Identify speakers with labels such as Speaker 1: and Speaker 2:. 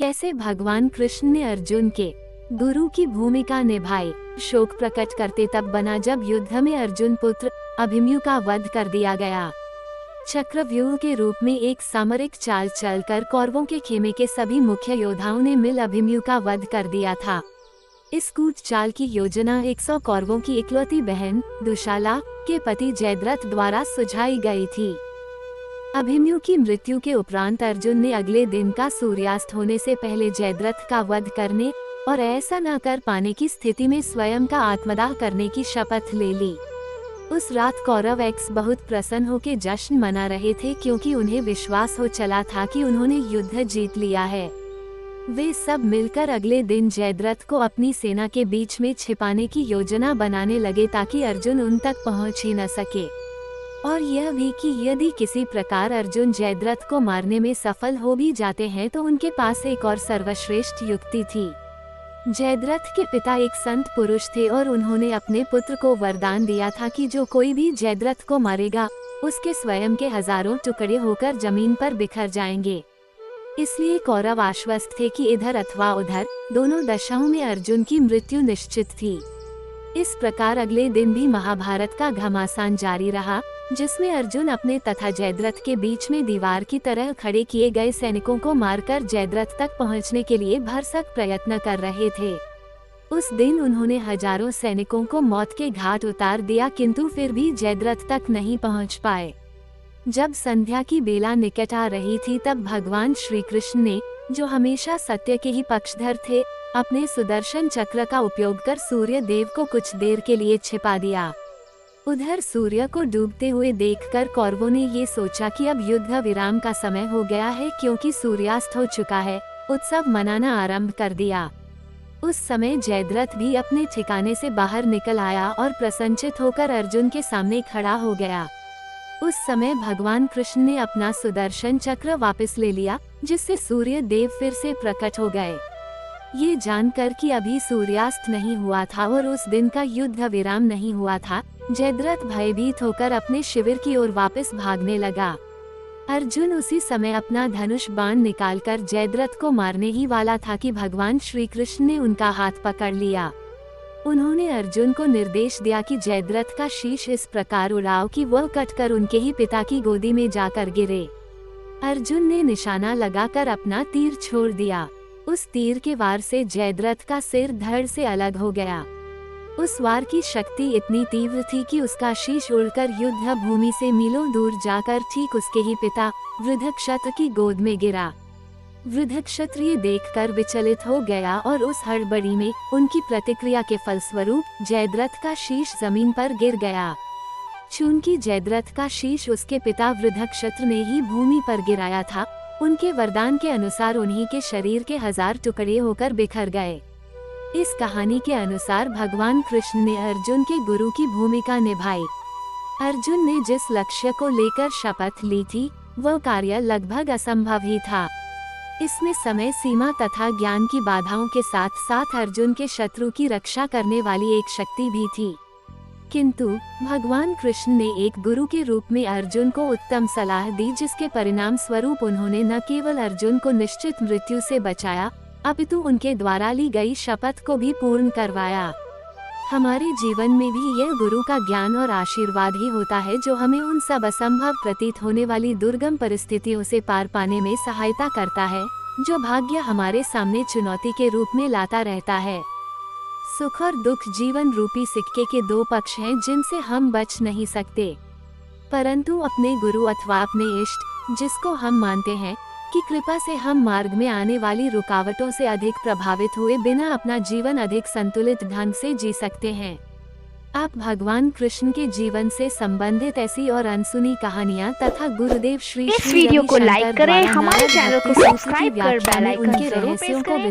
Speaker 1: कैसे भगवान कृष्ण ने अर्जुन के गुरु की भूमिका निभाई। शोक प्रकट करते तब बना जब युद्ध में अर्जुन पुत्र अभिमन्यु का वध कर दिया गया। चक्रव्यूह के रूप में एक सामरिक चाल चलकर कौरवों के खेमे के सभी मुख्य योद्धाओं ने मिल अभिमन्यु का वध कर दिया था। इस कूट चाल की योजना 100 कौरवों की इकलौती बहन दुशाला के पति जयद्रथ द्वारा सुझाई गई थी। अभिमन्यु की मृत्यु के उपरांत अर्जुन ने अगले दिन का सूर्यास्त होने से पहले जयद्रथ का वध करने और ऐसा न कर पाने की स्थिति में स्वयं का आत्मदाह करने की शपथ ले ली। उस रात कौरव एक्स बहुत प्रसन्न होकर जश्न मना रहे थे, क्योंकि उन्हें विश्वास हो चला था कि उन्होंने युद्ध जीत लिया है। वे सब मिलकर अगले दिन जयद्रथ को अपनी सेना के बीच में छिपाने की योजना बनाने लगे ताकि अर्जुन उन तक पहुंच ही न सके, और यह भी कि यदि किसी प्रकार अर्जुन जयद्रथ को मारने में सफल हो भी जाते हैं तो उनके पास एक और सर्वश्रेष्ठ युक्ति थी। जयद्रथ के पिता एक संत पुरुष थे और उन्होंने अपने पुत्र को वरदान दिया था कि जो कोई भी जयद्रथ को मारेगा उसके स्वयं के हजारों टुकड़े होकर जमीन पर बिखर जाएंगे। इसलिए कौरव आश्वस्त थे कि इधर अथवा उधर दोनों दशाओं में अर्जुन की मृत्यु निश्चित थी। इस प्रकार अगले दिन भी महाभारत का घमासान जारी रहा, जिसमें अर्जुन अपने तथा जयद्रथ के बीच में दीवार की तरह खड़े किए गए सैनिकों को मारकर जयद्रथ तक पहुंचने के लिए भरसक प्रयत्न कर रहे थे। उस दिन उन्होंने हजारों सैनिकों को मौत के घाट उतार दिया, किंतु फिर भी जयद्रथ तक नहीं पहुंच पाए। जब संध्या की बेला निकट आ रही थी तब भगवान श्री कृष्ण ने, जो हमेशा सत्य के ही पक्षधर थे, अपने सुदर्शन चक्र का उपयोग कर सूर्य देव को कुछ देर के लिए छिपा दिया। उधर सूर्य को डूबते हुए देखकर कौरवों ने ये सोचा कि अब युद्ध विराम का समय हो गया है, क्योंकि सूर्यास्त हो चुका है। उत्सव मनाना आरंभ कर दिया। उस समय जयद्रथ भी अपने ठिकाने से बाहर निकल आया और प्रसन्नचित होकर अर्जुन के सामने खड़ा हो गया। उस समय भगवान कृष्ण ने अपना सुदर्शन चक्र वापस ले लिया, जिससे सूर्य देव फिर से प्रकट हो गए। ये जानकर कि अभी सूर्यास्त नहीं हुआ था और उस दिन का युद्ध विराम नहीं हुआ था, जयद्रथ भयभीत होकर अपने शिविर की ओर वापस भागने लगा। अर्जुन उसी समय अपना धनुष बाण निकालकर जयद्रथ को मारने ही वाला था कि भगवान श्री कृष्ण ने उनका हाथ पकड़ लिया। उन्होंने अर्जुन को निर्देश दिया कि जयद्रथ का शीश इस प्रकार उड़ाओ कि वह कटकर उनके ही पिता की गोदी में जाकर गिरे। अर्जुन ने निशाना लगाकर अपना तीर छोड़ दिया। उस तीर के वार से जयद्रथ का सिर धड़ से अलग हो गया। उस वार की शक्ति इतनी तीव्र थी कि उसका शीश उड़कर युद्ध भूमि से मीलों दूर जाकर ठीक उसके ही पिता वृद्धक्षत्र की गोद में गिरा। वृद्धक्षत्र ये देखकर विचलित हो गया और उस हड़बड़ी में उनकी प्रतिक्रिया के फलस्वरूप जयद्रथ का शीश जमीन पर गिर गया। चूंकि जयद्रथ का शीश उसके पिता वृद्धक्षत्र ने ही भूमि पर गिराया था, उनके वरदान के अनुसार उन्हीं के शरीर के 1000 टुकड़े होकर बिखर गए। इस कहानी के अनुसार भगवान कृष्ण ने अर्जुन के गुरु की भूमिका निभाई। अर्जुन ने जिस लक्ष्य को लेकर शपथ ली थी वह कार्य लगभग असंभव ही था। इसमें समय सीमा तथा ज्ञान की बाधाओं के साथ साथ अर्जुन के शत्रु की रक्षा करने वाली एक शक्ति भी थी। किंतु भगवान कृष्ण ने एक गुरु के रूप में अर्जुन को उत्तम सलाह दी, जिसके परिणाम स्वरूप उन्होंने न केवल अर्जुन को निश्चित मृत्यु से बचाया, अपितु उनके द्वारा ली गई शपथ को भी पूर्ण करवाया। हमारे जीवन में भी यह गुरु का ज्ञान और आशीर्वाद ही होता है जो हमें उन सब असंभव प्रतीत होने वाली दुर्गम परिस्थितियों से पार पाने में सहायता करता है, जो भाग्य हमारे सामने चुनौती के रूप में लाता रहता है। सुख और दुख जीवन रूपी सिक्के के दो पक्ष हैं जिनसे हम बच नहीं सकते, परंतु अपने गुरु अथवा अपने इष्ट, जिसको हम मानते हैं, की कृपा से हम मार्ग में आने वाली रुकावटों से अधिक प्रभावित हुए बिना अपना जीवन अधिक संतुलित ढंग से जी सकते हैं। आप भगवान कृष्ण के जीवन से संबंधित ऐसी और अनसुनी कहानियाँ तथा गुरुदेव श्री
Speaker 2: इस वीडियो को लाइक करें, हमारे चैनल को सब्सक्राइब कर बेल आइकन जरूर प्रेस करें।